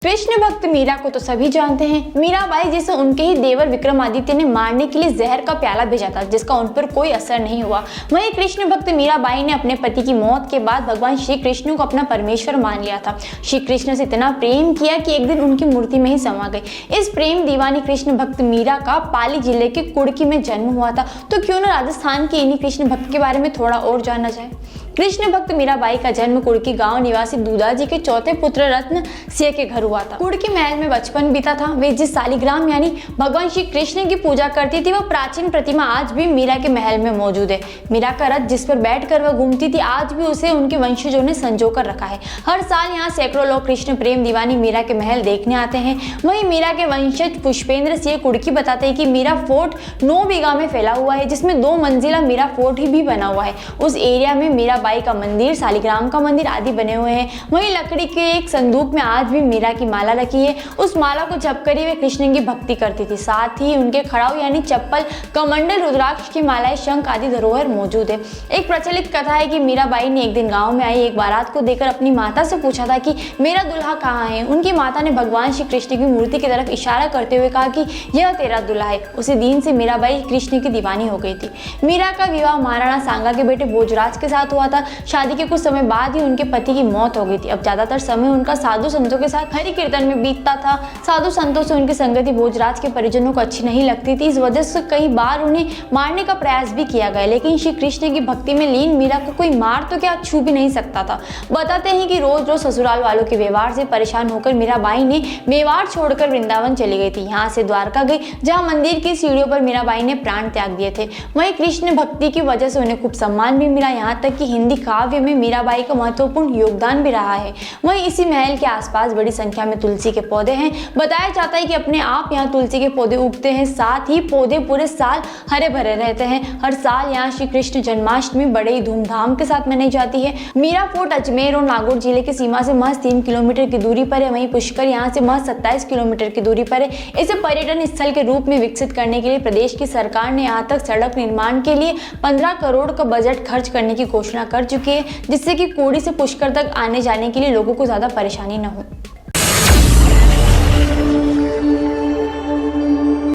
कृष्ण भक्त मीरा को तो सभी जानते हैं। मीराबाई जिसे उनके ही देवर विक्रमादित्य ने मारने के लिए जहर का प्याला भेजा था, जिसका उन पर कोई असर नहीं हुआ। वहीं कृष्ण भक्त मीराबाई ने अपने पति की मौत के बाद भगवान श्री कृष्ण को अपना परमेश्वर मान लिया था। श्री कृष्ण से इतना प्रेम किया कि एक दिन उनकी मूर्ति में ही समा गई। इस प्रेम दीवानी कृष्ण भक्त मीरा का पाली जिले के कुड़की में जन्म हुआ था। तो क्यों न राजस्थान के इन्हीं कृष्ण भक्त के बारे में थोड़ा और जाना जाए। कृष्ण भक्त मीराबाई का जन्म कुड़की गांव निवासी दूधाजी के चौथे पुत्र रत्न सिंह के घर हुआ था। कुड़की महल में बचपन बीता था। वे जिस सालिग्राम यानी भगवान श्री कृष्ण की पूजा करती थी, वह प्राचीन प्रतिमा आज भी मीरा के महल में मौजूद है। मीरा का रथ जिस पर बैठकर वह घूमती थी, आज भी उसे उनके वंशजों ने संजो कर रखा है। हर साल यहाँ सैकड़ों लोग कृष्ण प्रेम दीवानी मीरा के महल देखने आते हैं। वहीं मीरा के वंशज पुष्पेंद्र सिंह कुड़की बताते हैं कि मीरा फोर्ट 9 बीघा में फैला हुआ है, जिसमें 2 मंजिला मीरा फोर्ट ही भी बना हुआ है। उस एरिया में मीराबाई का मंदिर, सालिग्राम का मंदिर आदि बने हुए हैं। वहीं लकड़ी के एक संदूक में आज भी मीरा की माला रखी है। उस माला को जपकर ही वे कृष्ण की भक्ति करती थी। साथ ही उनके खड़ाऊ यानी चप्पल, कमंडल, रुद्राक्ष की मालाएं, शंख आदि धरोहर मौजूद है। एक प्रचलित कथा है कि मीराबाई ने एक दिन गांव में आई एक बारात को देखकर अपनी माता से पूछा था कि मेरा दुल्हा कहाँ है। उनकी माता ने भगवान श्री कृष्ण की मूर्ति की तरफ इशारा करते हुए कहा कि यह तेरा दुल्हा है। उसी दिन से मीराबाई कृष्ण की दीवानी हो गई थी। मीरा का विवाह महाराणा सांगा के बेटे भोजराज के साथ हुआ था। शादी के कुछ समय बाद ही उनके पति की मौत हो गई थी। अब ज्यादातर समय उनका साधु संतों के साथ हरि कीर्तन में बीतता था। साधु संतों से उनकी संगति भोजराज के परिजनों को अच्छी नहीं लगती थी। इस वजह से कई बार उन्हें मारने का प्रयास भी किया गया, लेकिन श्री कृष्ण की भक्ति में लीन मीरा को कोई मार तो क्या, छू भी नहीं सकता था। बताते हैं कि रोज रोज ससुराल वालों के व्यवहार से परेशान होकर मीराबाई ने मेवाड़ छोड़कर वृंदावन चली गई थी। यहाँ से द्वारका गई, जहाँ मंदिर की सीढ़ियों पर मीराबाई ने प्राण त्याग दिए थे। वहीं कृष्ण भक्ति की वजह से उन्हें खूब सम्मान भी मिला। यहाँ तक कि हिंदी काव्य में मीराबाई का महत्वपूर्ण योगदान भी रहा है। वहीं इसी महल के आसपास बड़ी संख्या में तुलसी के पौधे हैं। बताया जाता है कि अपने आप यहाँ तुलसी के पौधे उगते हैं। साथ ही पौधे पूरे साल हरे भरे रहते हैं। हर साल यहाँ श्री कृष्ण जन्माष्टमी बड़े ही धूमधाम के साथ मनाई जाती है। मीरा फोर्ट अजमेर और नागौर जिले की सीमा से महज 3 किलोमीटर की दूरी पर है। वहीं पुष्कर यहाँ से महज 27 किलोमीटर की दूरी पर है। इसे पर्यटन स्थल के रूप में विकसित करने के लिए प्रदेश की सरकार ने यहाँ तक सड़क निर्माण के लिए 15 करोड़ का बजट खर्च करने की घोषणा कर चुकी है, जिससे कि कोड़ी से पुष्कर तक आने जाने के लिए लोगों को ज्यादा परेशानी न हो।